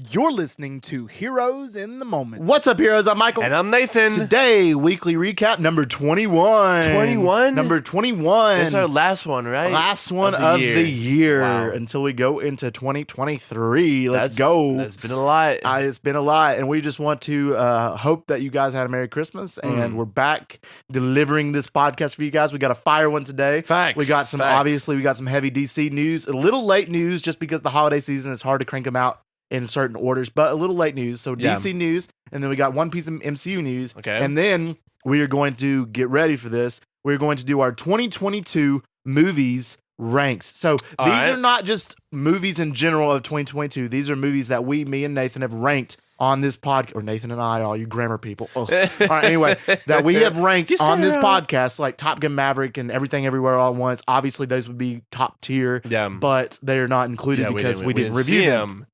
You're listening to Heroes in the Moment. What's up, heroes? I'm Michael. And I'm Nathan. Today, weekly recap number 21. 21? Number 21. That's our last one, right? Last one of the year Wow. until we go into 2023. Let's That's go. That's been a lot. It's been a lot, and we just want to hope that you guys had a Merry Christmas, and we're back delivering this podcast for you guys. We got a fire one today. Facts. We got some, obviously, we got some heavy DC news. A little late news just because the holiday season is hard to crank them out in certain orders, but a little late news. So DC news, and then we got one piece of MCU news. Okay. And then we are going to get ready for this. We're going to do our 2022 movies ranks. So these are not just movies in general of 2022. These are movies that me and Nathan have ranked on this podcast, or Nathan and I, all you grammar people. All right, anyway, that we have ranked on this podcast, like Top Gun Maverick and Everything Everywhere All at Once. Obviously, those would be top tier, but they're not included because we didn't review them.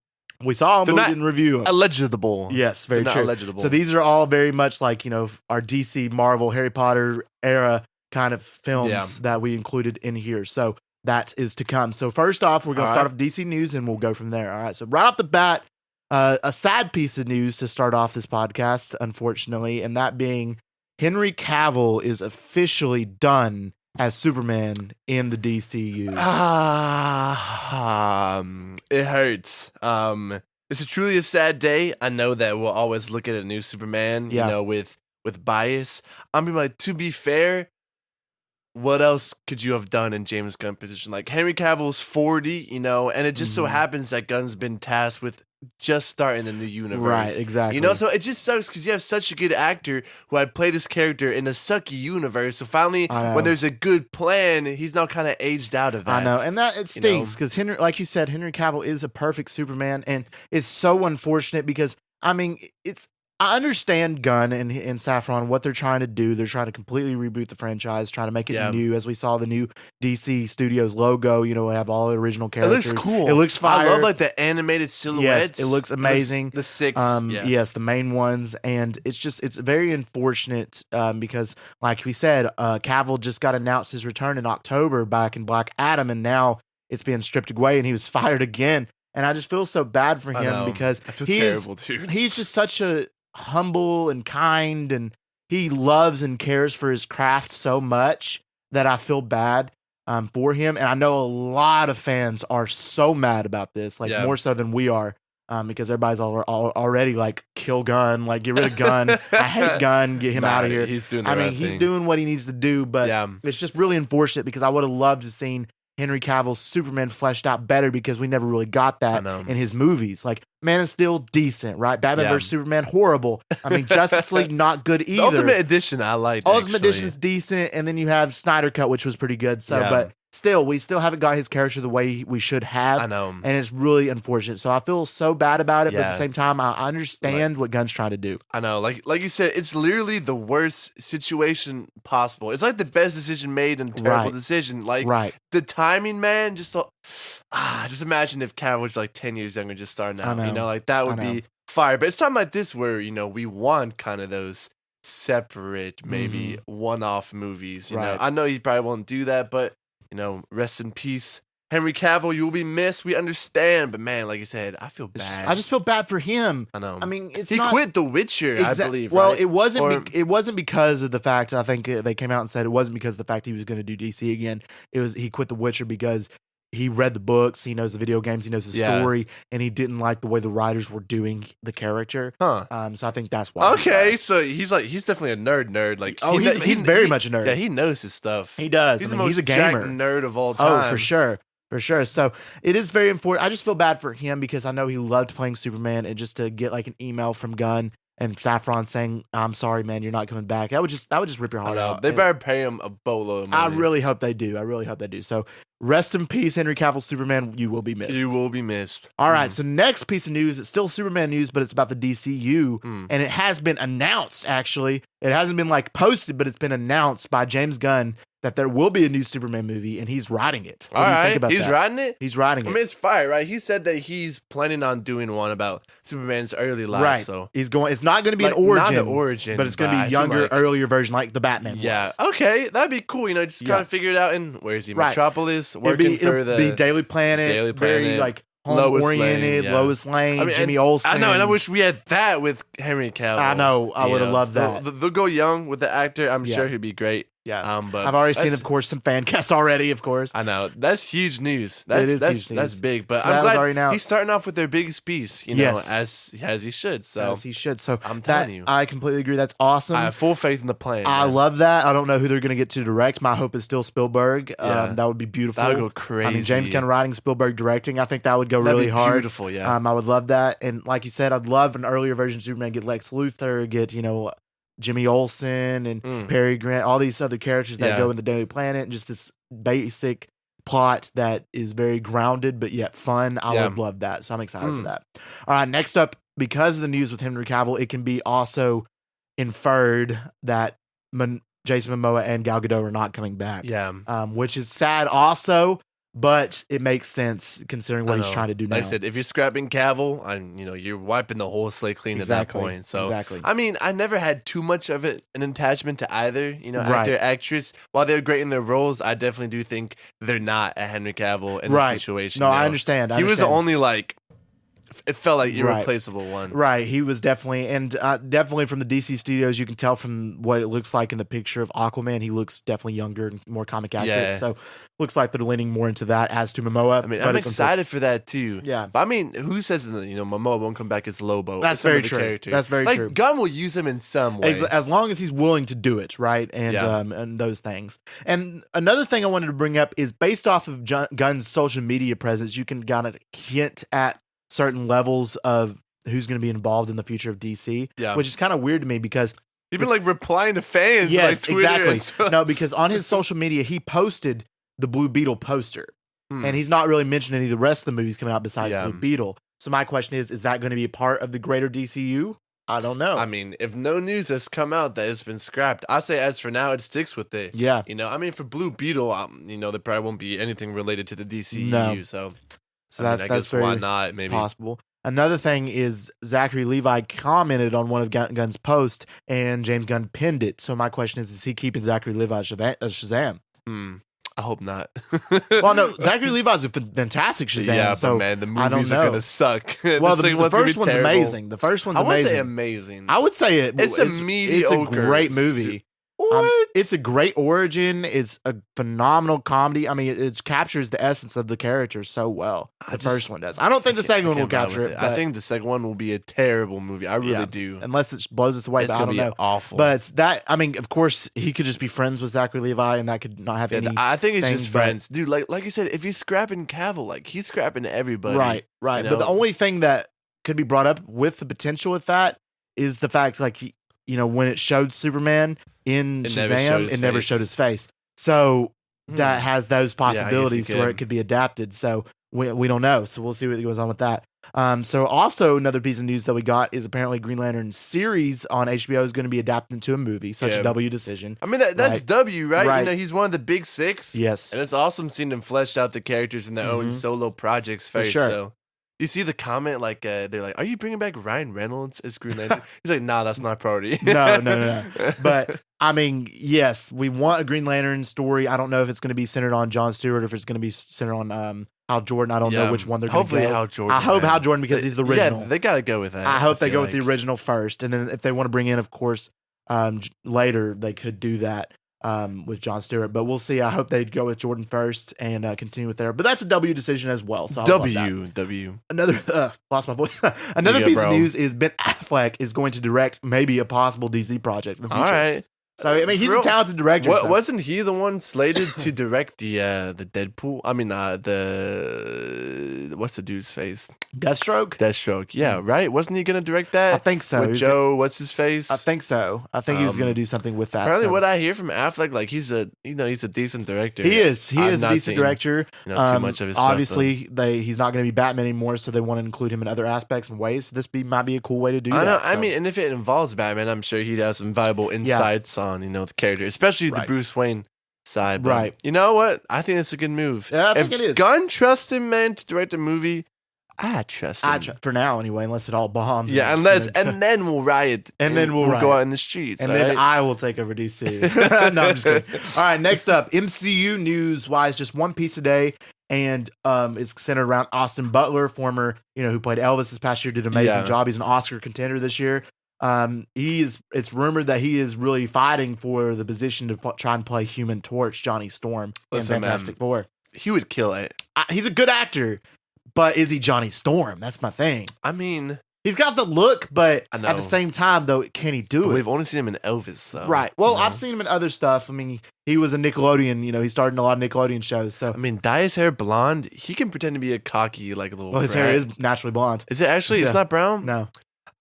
We saw them, but we didn't review them. Eligible. Yes, very They're true. not eligible. So these are all very much like, our DC, Marvel, Harry Potter era kind of films that we included in here. So that is to come. So first off, we're going to start off DC news and we'll go from there. All right. So right off the bat, a sad piece of news to start off this podcast, unfortunately, and that being Henry Cavill is officially done as Superman in the DCU. It hurts. It's truly a sad day. I know that we'll always look at a new Superman, with bias. I'm being like, to be fair, what else could you have done in James Gunn's position? Like Henry Cavill's 40, and it just so happens that Gunn's been tasked with just starting the new universe. Right, exactly. So it just sucks because you have such a good actor who had played this character in a sucky universe. So finally, when there's a good plan, he's now kind of aged out of that. I know, and that it stinks because Henry, like you said, Henry Cavill is a perfect Superman, and it's so unfortunate because I understand Gunn and Saffron, what they're trying to do. They're trying to completely reboot the franchise, trying to make it new. As we saw the new DC Studios logo, we have all the original characters. It looks cool. It looks fire. I love the animated silhouettes. Yes, it looks amazing. The six. Yes, the main ones. And it's very unfortunate because, like we said, Cavill just got announced his return in October back in Black Adam, and now it's being stripped away and he was fired again. And I just feel so bad for him because I feel terrible, dude. He's just such a humble and kind, and he loves and cares for his craft so much that I feel bad for him. And I know a lot of fans are so mad about this, more so than we are, because everybody's already like, kill Gunn, like get rid of Gunn. I hate Gunn, get him out of here. He's doing he's doing what he needs to do, but it's just really unfortunate because I would have loved to seen Henry Cavill's Superman fleshed out better because we never really got that in his movies. Like, Man of Steel, decent, right? Batman vs. Superman, horrible. Justice League, not good either. The Ultimate Edition, I liked. Ultimate Edition's decent, and then you have Snyder Cut, which was pretty good. So, but still, we still haven't got his character the way we should have. I know. And it's really unfortunate. So I feel so bad about it, but at the same time, I understand what Gunn's trying to do. I know. Like you said, it's literally the worst situation possible. It's like the best decision made and terrible decision. Like, the timing, man, just imagine if Cavill was like 10 years younger just starting out. That would be fire. But it's something like this where, we want kind of those separate, maybe one-off movies. You know, I know he probably won't do that, but rest in peace, Henry Cavill. You will be missed. We understand, but man, like you said, I feel bad. I just feel bad for him. I know. He quit The Witcher. I believe. Well, right? it wasn't because of the fact. I think they came out and said it wasn't because of the fact he was going to do DC again. It was he quit The Witcher because he read the books, he knows the video games, he knows the story, and he didn't like the way the writers were doing the character. So I think that's why. Okay, so he's definitely a nerd. Like, he's very much a nerd. Yeah, he knows his stuff. He does. He's a gamer, nerd of all time. Oh, for sure. For sure. So it is very important. I just feel bad for him because I know he loved playing Superman, and just to get like an email from Gunn and Saffron saying, "I'm sorry, man, you're not coming back," that would just rip your heart out. They better pay him a boatload of money. I really hope they do. So rest in peace, Henry Cavill, Superman. You will be missed. You will be missed. All right. So next piece of news, it's still Superman news, but it's about the DCU, and it has been announced. Actually, it hasn't been posted, but it's been announced by James Gunn that there will be a new Superman movie, and he's writing it. What do you think about that? Writing it? He's writing it. It's fire, right? He said that he's planning on doing one about Superman's early life. Right. So it's not going to be an origin. Not an origin. But it's going to be younger, earlier version like the Batman was. Okay. That'd be cool. Just kind of figure it out. And where is he? Metropolis, working for the Daily Planet. Daily Planet. Very home-oriented, Lois Lane, Jimmy Olsen. I know, and I wish we had that with Henry Cavill. I know, I would have loved that. They'll go young with the actor. I'm sure he'd be great. Yeah, but I've already seen, of course, some fan casts already. Of course, I know that's huge news. That's huge news. That's big. But I'm glad he's starting off with their biggest piece. You know, as he should. So as he should. So I'm telling you, I completely agree. That's awesome. I have full faith in the plan. I love that. I don't know who they're going to get to direct. My hope is still Spielberg. That would be beautiful. That would go crazy. I mean, James Gunn writing, Spielberg directing. I think that would go really hard. Beautiful. Yeah. I would love that. And like you said, I'd love an earlier version of Superman. Get Lex Luthor. Get Jimmy Olsen and Perry Grant, all these other characters that go in the Daily Planet, and just this basic plot that is very grounded but yet fun. I would love that. So I'm excited for that. All right, next up, because of the news with Henry Cavill, it can be also inferred that Jason Momoa and Gal Gadot are not coming back. Yeah. Which is sad also, but it makes sense considering what he's trying to do now. Like I said, if you're scrapping Cavill, you're wiping the whole slate clean at that point. So, I mean, I never had too much of an attachment to either, actor, actress. While they're great in their roles, I definitely do think they're not a Henry Cavill in the situation. No, I understand. He was the only, it felt like irreplaceable one. Right. He was definitely, and definitely from the DC studios, you can tell from what it looks like in the picture of Aquaman, he looks definitely younger and more comic accurate. Yeah. So looks like they're leaning more into that as to Momoa. I mean, I'm excited for that too. Yeah. But I mean, who says Momoa won't come back as Lobo? That's very true. That's very true. Gunn will use him in some way. As long as he's willing to do it, right? And those things. And another thing I wanted to bring up is based off of Gunn's social media presence, you can kind of hint at certain levels of who's going to be involved in the future of DC, which is kind of weird to me because he's been replying to fans. Yes, exactly. No, because on his social media, he posted the Blue Beetle poster, and he's not really mentioned any of the rest of the movies coming out besides Blue Beetle. So my question is that going to be a part of the greater DCU? I don't know. I mean, if no news has come out that it's been scrapped, I say as for now, it sticks with it. Yeah. I mean, for Blue Beetle, there probably won't be anything related to the DCU, So that's very why not, maybe possible. Another thing is Zachary Levi commented on one of Gunn's posts, and James Gunn pinned it. So my question is he keeping Zachary Levi as Shazam? I hope not. Well, no, Zachary Levi's a fantastic Shazam. Yeah, so but man, the movies are gonna suck. Well, the first one's amazing. The first one's amazing. I would say amazing. I would say it's a mediocre. It's a great movie. It's a great origin. It's a phenomenal comedy. I mean, it captures the essence of the characters so well. The first one does. I don't think the second one will capture it. I think the second one will be a terrible movie. I really do. Unless it blows us away. It's going to be awful. But it's that. I mean, of course, he could just be friends with Zachary Levi, and that could not have any. I think it's just friends, dude. Like you said, if he's scrapping Cavill, he's scrapping everybody. Right. But the only thing that could be brought up with the potential with that is the fact, when it showed Superman in Shazam, it never showed his face. So that has those possibilities where it could be adapted. So we don't know. So we'll see what goes on with that. So also another piece of news that we got is apparently Green Lantern series on HBO is going to be adapted into a movie. Such a W decision. I mean, that's W, right? He's one of the big six. Yes. And it's awesome seeing them flesh out the characters in their own solo projects first. For sure. So. You see the comment, they're like, are you bringing back Ryan Reynolds as Green Lantern? He's like, nah, that's not priority. No. But, I mean, yes, we want a Green Lantern story. I don't know if it's going to be centered on Jon Stewart or if it's going to be centered on Hal Jordan. I don't know which one they're going to go. Hopefully Hal Jordan. I hope Hal Jordan because he's the original. Yeah, they got to go with that. I hope they go with the original first. And then if they want to bring in, of course, later, they could do that. With Jon Stewart, but we'll see. I hope they'd go with Jordan first and continue with there. But that's a W decision as well. So W. Another lost my voice. Another piece of news is Ben Affleck is going to direct maybe a possible DC project in the future. All right. So I mean, he's a talented director. Wasn't he the one slated to direct the Deadpool? I mean, what's the dude's face? Deathstroke. Yeah, right. Wasn't he going to direct that? I think so. With Joe, what's his face? I think so. I think he was going to do something with that. Apparently, what I hear from Affleck, he's a decent director. He is. He is a decent director. Too much of his obviously, he's not going to be Batman anymore, so they want to include him in other aspects and ways. So this might be a cool way to do that. I know. I mean, and if it involves Batman, I'm sure he'd have some valuable insights on the character, especially the Bruce Wayne side. But right. You know what? I think it's a good move. Yeah, I think it is. If Gunn trusts him, man, to direct a movie, I trust him. For now, anyway, unless it all bombs. Yeah, and then we'll riot. And then we'll go out in the streets. And then I will take over DC. No, I'm just kidding. All right, next up, MCU news-wise, just one piece today and it's centered around Austin Butler, former, who played Elvis this past year, did an amazing job. He's an Oscar contender this year. It's rumored that he is really fighting for the position to try and play Human Torch, Johnny Storm, in Fantastic Four. He would kill it. He's a good actor, but is he Johnny Storm? That's my thing. I mean, he's got the look, but at the same time, though, can he do it? We've only seen him in Elvis, so. Right. Well, I've seen him in other stuff. I mean, he was a Nickelodeon, he starred in a lot of Nickelodeon shows. So I mean, dye his hair blonde. He can pretend to be a cocky, like a little. Well, his hair is naturally blonde. Is it actually? Yeah. It's not brown? No.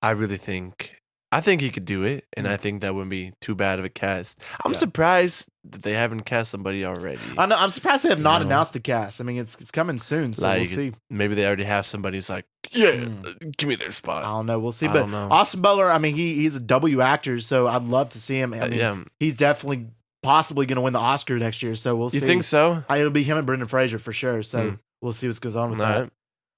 I think he could do it, and I think that wouldn't be too bad of a cast. I'm surprised that they haven't cast somebody already. I know. I'm surprised they have not announced the cast. I mean, it's coming soon, so we'll see. Maybe they already have somebody who's like, give me their spot. I don't know. We'll see. But Austin Butler, I mean, he's a W actor, so I'd love to see him. I mean, he's definitely possibly going to win the Oscar next year, so we'll see. You think so? It'll be him and Brendan Fraser for sure, so we'll see what goes on with that.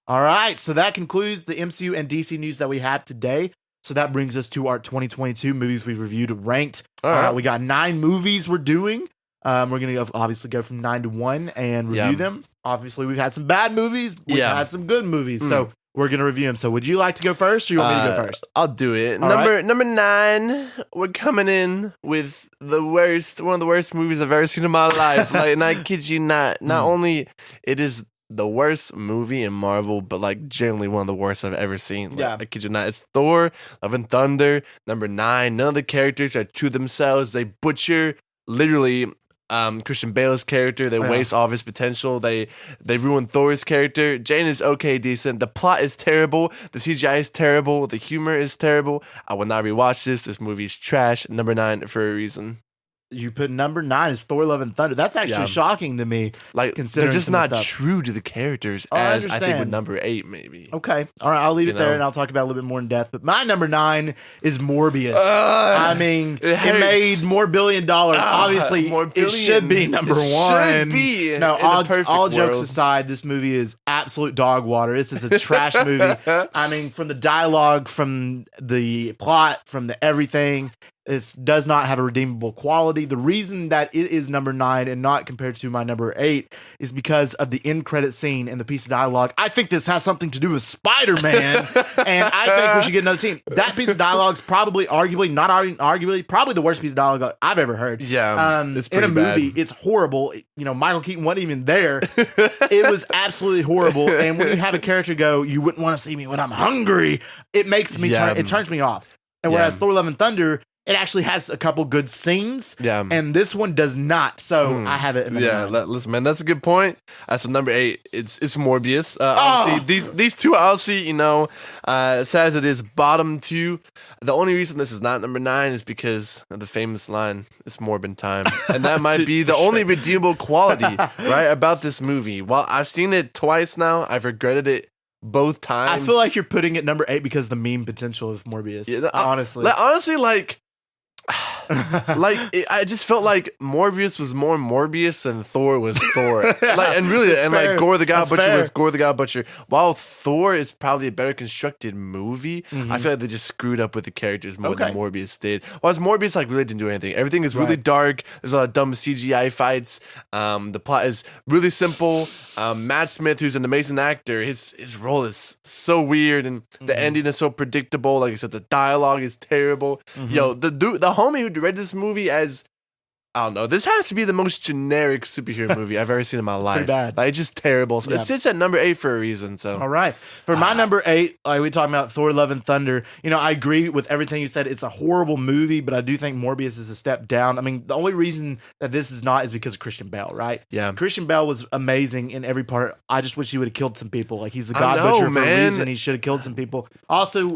All right, so that concludes the MCU and DC news that we had today. So that brings us to our 2022 movies we've reviewed and ranked. All right. We got 9 movies we're doing. We're going to obviously go from 9 to 1 and review them. Obviously, we've had some bad movies. We've had some good movies. So we're going to review them. So would you like to go first or you want me to go first? I'll do it. Number 9, we're coming in with one of the worst movies I've ever seen in my life. And I kid you not. Not only it is the worst movie in Marvel, but generally one of the worst I've ever seen. I kid you not. It's Thor, Love and Thunder, number 9. None of the characters are true themselves. They butcher literally Christian Bale's character. They waste all of his potential. They ruin Thor's character. Jane is okay, decent. The plot is terrible. The CGI is terrible. The humor is terrible. I will not rewatch this. This movie is trash. Number 9 for a reason. You put number 9 as Thor: Love and Thunder. That's actually shocking to me. Considering they're just not true to the characters as I think with number 8 maybe. Okay, all right, I'll leave it there and I'll talk about it a little bit more in depth. But my number 9 is Morbius. I mean, it made more $1 billion. Obviously, it should be number 1. Should be. No, all jokes aside, this movie is absolute dog water. This is a trash movie. I mean, from the dialogue, from the plot, from the everything. It does not have a redeemable quality. The reason that it is number 9 and not compared to my number 8 is because of the end credit scene and the piece of dialogue. I think this has something to do with Spider-Man, and I think we should get another team. That piece of dialogue is probably, arguably, probably the worst piece of dialogue I've ever heard. Yeah, it's pretty in a movie. Bad. It's horrible. Michael Keaton wasn't even there. It was absolutely horrible. And when you have a character go, "You wouldn't want to see me when I'm hungry," it makes me it turns me off. And whereas Thor: Love and Thunder, it actually has a couple good scenes, and this one does not. So I have it. Listen, man, that's a good point. So number 8, it's Morbius. These two, I'll see. Sad as it is, bottom 2. The only reason this is not number 9 is because of the famous line, "It's Morbin time," and that might be the only redeemable quality, right, about this movie. While I've seen it twice now, I've regretted it both times. I feel like you're putting it number 8 because of the meme potential of Morbius. Yeah, honestly, I just felt like Morbius was more Morbius than Thor was Thor. Gore the God Butcher was Gore the God Butcher. While Thor is probably a better constructed movie, I feel like they just screwed up with the characters more than Morbius did. While Morbius really didn't do anything. Everything is really dark. There's a lot of dumb CGI fights. The plot is really simple. Matt Smith, who's an amazing actor, his role is so weird, and the ending is so predictable. Like I said, the dialogue is terrible. Yo, the homie who directed this movie I don't know. This has to be the most generic superhero movie I've ever seen in my life. Pretty bad. It's just terrible. So it sits at number 8 for a reason. So all right, for my number 8, we talking about Thor: Love and Thunder. I agree with everything you said. It's a horrible movie, but I do think Morbius is a step down. I mean, the only reason that this is not is because of Christian Bale, right? Yeah, Christian Bale was amazing in every part. I just wish he would have killed some people. He's the God Butcher for a reason. He should have killed some people. Also,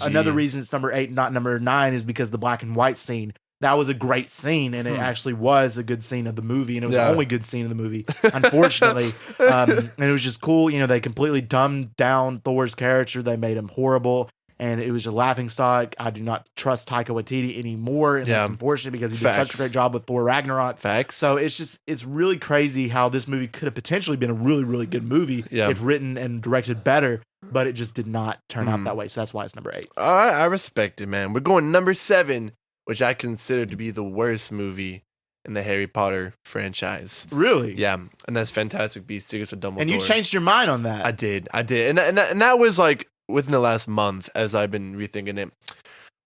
another reason it's number 8, not number 9, is because the black and white scene. That was a great scene, and it actually was a good scene of the movie, and it was the only good scene of the movie, unfortunately. And it was just cool. They completely dumbed down Thor's character. They made him horrible, and it was a laughingstock. I do not trust Taika Waititi anymore, and that's unfortunate because he did such a great job with Thor Ragnarok. So it's really crazy how this movie could have potentially been a really, really good movie if written and directed better, but it just did not turn out that way. So that's why it's number 8. All right, I respect it, man. We're going number 7. Which I consider to be the worst movie in the Harry Potter franchise. Really? Yeah, and that's Fantastic Beasts: Secrets of Dumbledore. And you changed your mind on that. I did, and that was like within the last month as I've been rethinking it.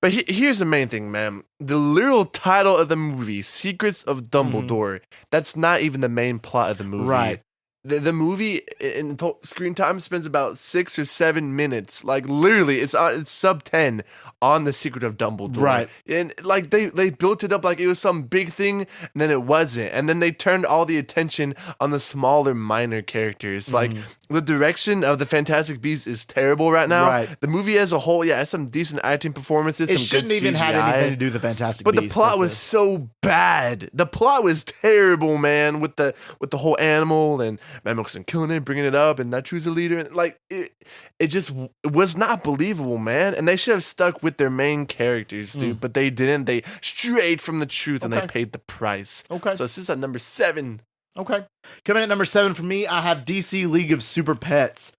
But here's the main thing, man. The literal title of the movie, Secrets of Dumbledore, that's not even the main plot of the movie. Right. The movie in screen time spends about 6 or 7 minutes. Like literally, it's sub 10 on the Secret of Dumbledore. Right. And like they built it up like it was some big thing, and then it wasn't. And then they turned all the attention on the smaller, minor characters. Like the direction of the Fantastic Beasts is terrible right now. Right. The movie as a whole, yeah, it's some decent acting performances. It some shouldn't good even CGI, have anything to do with the Fantastic but Beasts. the plot was so bad. The plot was terrible, man. With the whole animal and Matt Mikkelsen killing it, bringing it up, and that choose a leader. And like it just was not believable, man. And they should have stuck with their main characters, dude. But they didn't. They strayed from the truth, and they paid the price. Okay. So this is at number 7. Okay. Coming at number 7 for me, I have DC League of Super Pets.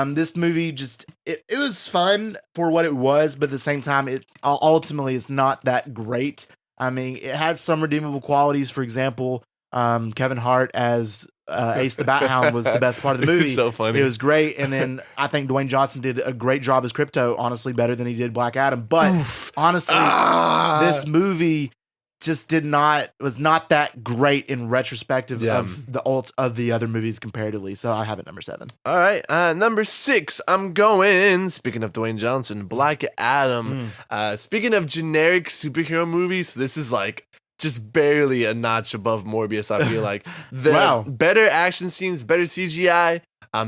This movie just it was fun for what it was, but at the same time, it ultimately it's not that great. I mean, it had some redeemable qualities. For example, Kevin Hart as Ace the Bat Hound was the best part of the movie. So funny. It was great. And then I think Dwayne Johnson did a great job as Crypto, honestly, better than he did Black Adam. But honestly, this movie just was not that great in retrospective of the other movies comparatively. So I have it number 7. All right, number 6. I'm going. Speaking of Dwayne Johnson, Black Adam. Speaking of generic superhero movies, this is like just barely a notch above Morbius. I feel like better action scenes, better CGI.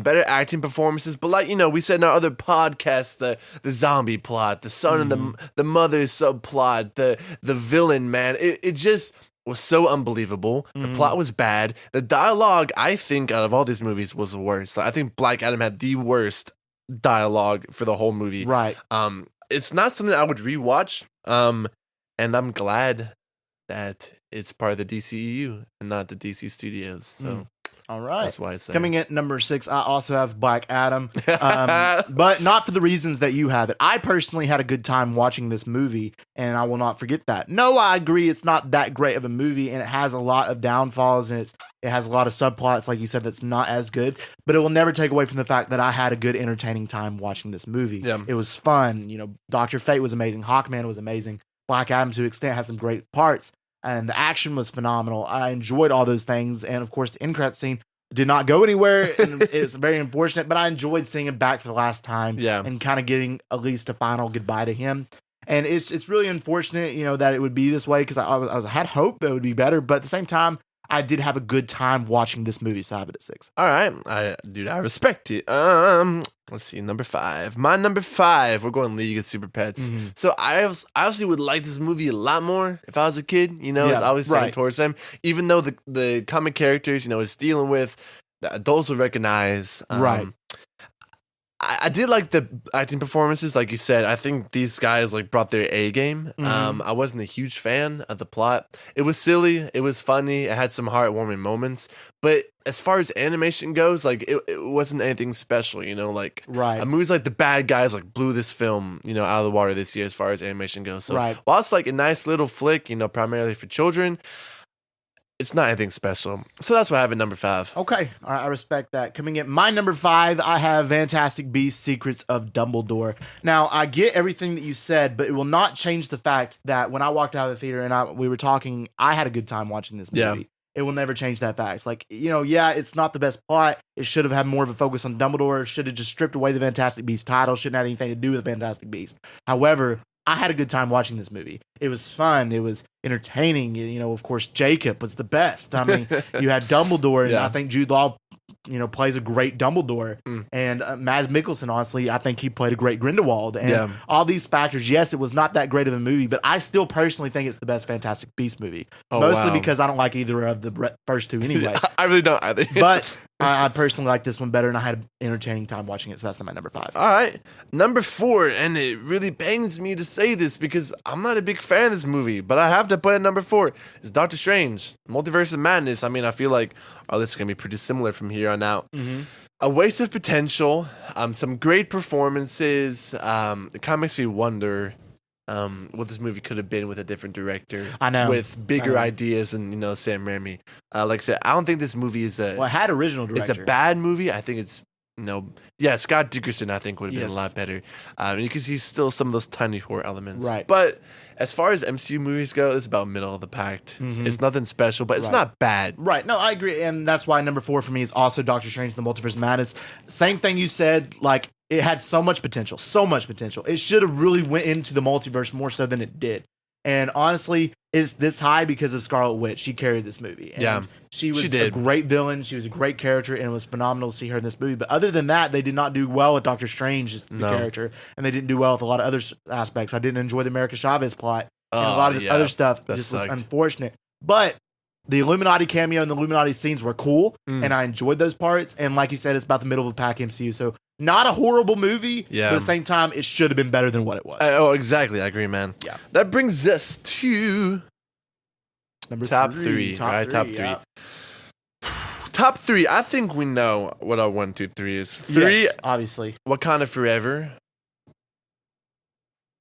Better acting performances, but like, we said in our other podcasts, the zombie plot, the son and the mother subplot, the villain, man, it just was so unbelievable. The plot was bad. The dialogue, I think, out of all these movies was the worst. I think Black Adam had the worst dialogue for the whole movie. Right. It's not something I would rewatch. And I'm glad that it's part of the DCEU and not the DC Studios. So. All right. That's why it's coming at number 6. I also have Black Adam, but not for the reasons that you have it. I personally had a good time watching this movie, and I will not forget that. No, I agree. It's not that great of a movie, and it has a lot of downfalls, and it has a lot of subplots, like you said, that's not as good. But it will never take away from the fact that I had a good, entertaining time watching this movie. Yeah. It was fun. Dr. Fate was amazing. Hawkman was amazing. Black Adam, to an extent, has some great parts. And the action was phenomenal. I enjoyed all those things. And of course, the end credit scene did not go anywhere. And it's very unfortunate, but I enjoyed seeing him back for the last time and kind of getting at least a final goodbye to him. And it's really unfortunate, that it would be this way because I had hope it would be better. But at the same time, I did have a good time watching this movie, so I have it at 6. All right. I respect it. Let's see, number 5. My number 5, we're going League of Super Pets. So I obviously would like this movie a lot more if I was a kid. It's always something towards them. Even though the comic characters, it's dealing with the adults will recognize. Right. I did like the acting performances, like you said. I think these guys brought their A game. I wasn't a huge fan of the plot. It was silly, it was funny, it had some heartwarming moments. But as far as animation goes, it wasn't anything special. Movies like The Bad Guys blew this film out of the water this year as far as animation goes. So while it's a nice little flick, primarily for children, it's not anything special. So that's why I have it number 5. Okay. All right, I respect that. Coming in my number 5, I have Fantastic Beasts: Secrets of Dumbledore. Now, I get everything that you said, but it will not change the fact that when I walked out of the theater and we were talking, I had a good time watching this movie. Yeah. It will never change that fact. It's not the best plot. It should have had more of a focus on Dumbledore. Should have just stripped away the Fantastic Beasts title. Shouldn't have anything to do with the Fantastic Beasts. However, I had a good time watching this movie. It was fun. It was entertaining. Of course, Jacob was the best. I mean, you had Dumbledore, and I think Jude Law, plays a great Dumbledore. And Mads Mikkelsen, honestly, I think he played a great Grindelwald. And all these factors, yes, it was not that great of a movie, but I still personally think it's the best Fantastic Beasts movie. Mostly because I don't like either of the first two anyway. I really don't either. But I personally like this one better, and I had an entertaining time watching it, so that's my number 5. All right. Number 4, and it really pains me to say this because I'm not a big fan of this movie, but I have to put it number 4. It's Doctor Strange, Multiverse of Madness. I mean, I feel like our list is going to be pretty similar from here on out. A waste of potential, some great performances. It kind of makes me wonder what this movie could have been with a different director. I know. With bigger ideas and, Sam Raimi. Like I said, I don't think this movie is it had original director. It's a bad movie. I think it's Scott Dickerson, I think, would have been a lot better. And you can see still some of those tiny horror elements. Right. But as far as MCU movies go, it's about middle of the pack. Mm-hmm. It's nothing special, but it's not bad. Right. No, I agree. And that's why number 4 for me is also Doctor Strange and the Multiverse of Madness. Same thing you said, like, it had so much potential. It should have really went into the multiverse more so than it did. And honestly, it's this high because of Scarlet Witch. She carried this movie. And she was a great villain. She was a great character, and it was phenomenal to see her in this movie. But other than that, they did not do well with Doctor Strange as the character, and they didn't do well with a lot of other aspects. I didn't enjoy the America Chavez plot, and a lot of this other stuff just was unfortunate. But the Illuminati cameo and the Illuminati scenes were cool, and I enjoyed those parts. And like you said, it's about the middle of the pack MCU, so not a horrible movie, but at the same time, it should have been better than what it was. Exactly. I agree, man. Yeah. That brings us to top three. Top three. Yeah. Top 3. I think we know what our 1, 2, 3 is. 3, yes, obviously. Wakanda Forever.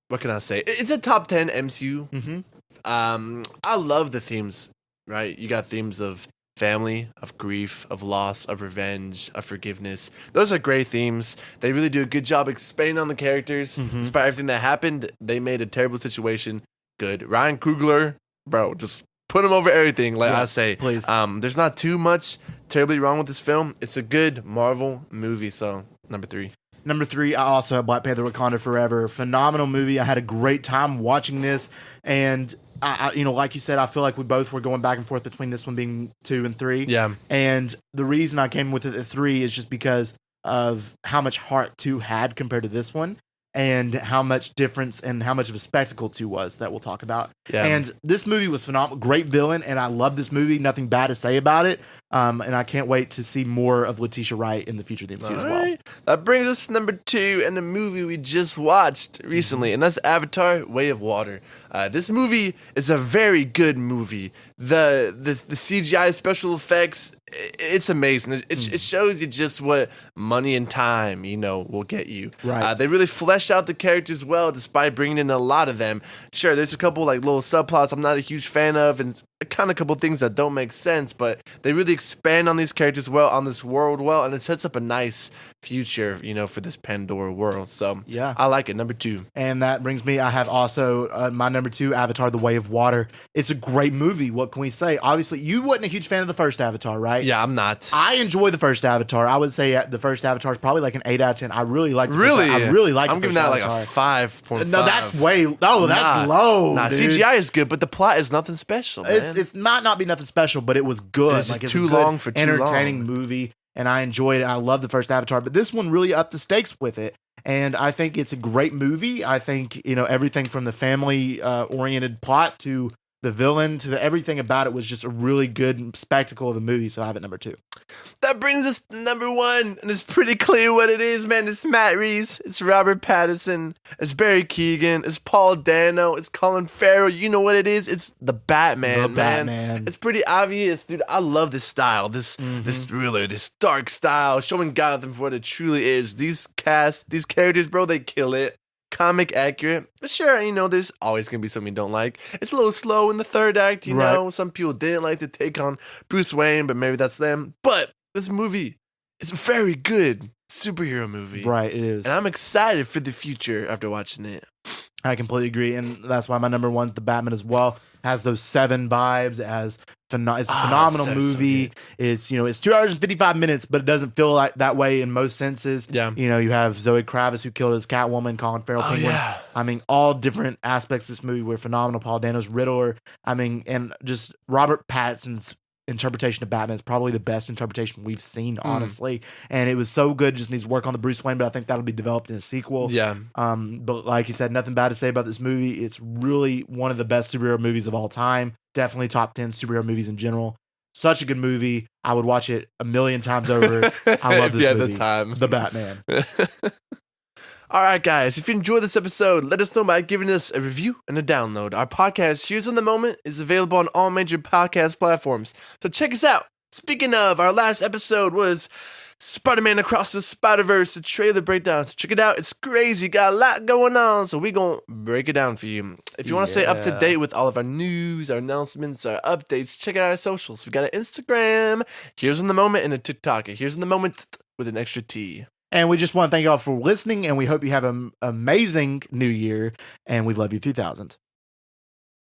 What can I say? It's a top 10 MCU. Mm-hmm. I love the themes, right? You got themes of family, of grief, of loss, of revenge, of forgiveness. Those are great themes. They really do a good job expanding on the characters. Mm-hmm. Despite everything that happened, they made a terrible situation good. Ryan Coogler, bro, just put him over everything, like I say. Please. There's not too much terribly wrong with this film. It's a good Marvel movie, so number 3. Number 3, I also have Black Panther Wakanda Forever. Phenomenal movie. I had a great time watching this, and I like you said, I feel like we both were going back and forth between this one being 2 and 3. Yeah. And the reason I came with it at 3 is just because of how much heart 2 had compared to this one, and how much difference and how much of a spectacle 2 was that we'll talk about. Yeah. And this movie was phenomenal. Great villain, and I love this movie. Nothing bad to say about it. And I can't wait to see more of Letitia Wright in the future of the MCU as well. That brings us to number 2 and the movie we just watched recently, and that's Avatar: Way of Water. This movie is a very good movie. The CGI special effects, it's amazing. It shows you just what money and time, will get you. Right. They really flesh out the characters well, despite bringing in a lot of them. Sure, there's a couple like little subplots I'm not a huge fan of, and kind of a couple things that don't make sense, but they really expand on these characters well, on this world well, and it sets up a nice future, for this Pandora world. So yeah, I like it. Number 2. And that brings me, I have also my number 2, Avatar: The Way of Water. It's a great movie. What can we say? Obviously, you wasn't a huge fan of the first Avatar, right? Yeah, I'm not. I enjoy the first Avatar. I would say the first Avatar is probably like an 8 out of 10. I really like the Really? I really like I'm the giving first that Avatar. like a 5.5. No, that's low. Nah, dude. CGI is good, but the plot is nothing special, man. It's not be nothing special, but it was good. It's too long for too long. Entertaining movie, and I enjoyed it. I love the first Avatar, but this one really upped the stakes with it. And I think it's a great movie. I think, everything from the family oriented plot to the villain to everything about it was just a really good spectacle of a movie. So I have it number 2. That brings us to number 1, and it's pretty clear what it is, man. It's Matt Reeves, it's Robert Pattinson, it's Barry Keoghan, it's Paul Dano, it's Colin Farrell. You know what it is? It's the Batman, man. It's pretty obvious, dude. I love this style, this thriller, this dark style, showing Gotham for what it truly is. These characters, bro, they kill it. Comic accurate. Sure, there's always going to be something you don't like. It's a little slow in the third act, you know. Some people didn't like to take on Bruce Wayne, but maybe that's them. But this movie is a very good superhero movie. Right, it is. And I'm excited for the future after watching it. I completely agree, and that's why my number 1 is the Batman as well. Has those 7 vibes. It's a phenomenal movie. It's it's 2 hours and 55 minutes, but it doesn't feel like that way in most senses. Yeah, you have Zoe Kravitz who killed his Catwoman, Colin Farrell, Penguin. Yeah. I mean, all different aspects of this movie were phenomenal. Paul Dano's Riddler. I mean, and just Robert Pattinson's interpretation of Batman is probably the best interpretation we've seen, honestly. And it was so good. Just needs to work on the Bruce Wayne, but I think that'll be developed in a sequel. Yeah. But like you said, nothing bad to say about this movie. It's really one of the best superhero movies of all time. Definitely top 10 superhero movies in general. Such a good movie. I would watch it a million times over. I love this movie. The Batman. All right, guys, if you enjoyed this episode, let us know by giving us a review and a download. Our podcast, Here's on the Moment, is available on all major podcast platforms, so check us out. Speaking of, our last episode was Spider-Man Across the Spider-Verse, the trailer breakdown. So check it out. It's crazy. Got a lot going on. So we're going to break it down for you. If you want to stay up to date with all of our news, our announcements, our updates, check out our socials. We got an Instagram. Here's in the moment and a TikTok. Here's in the moment with an extra T. And we just want to thank you all for listening. And we hope you have an amazing new year. And we love you 3000.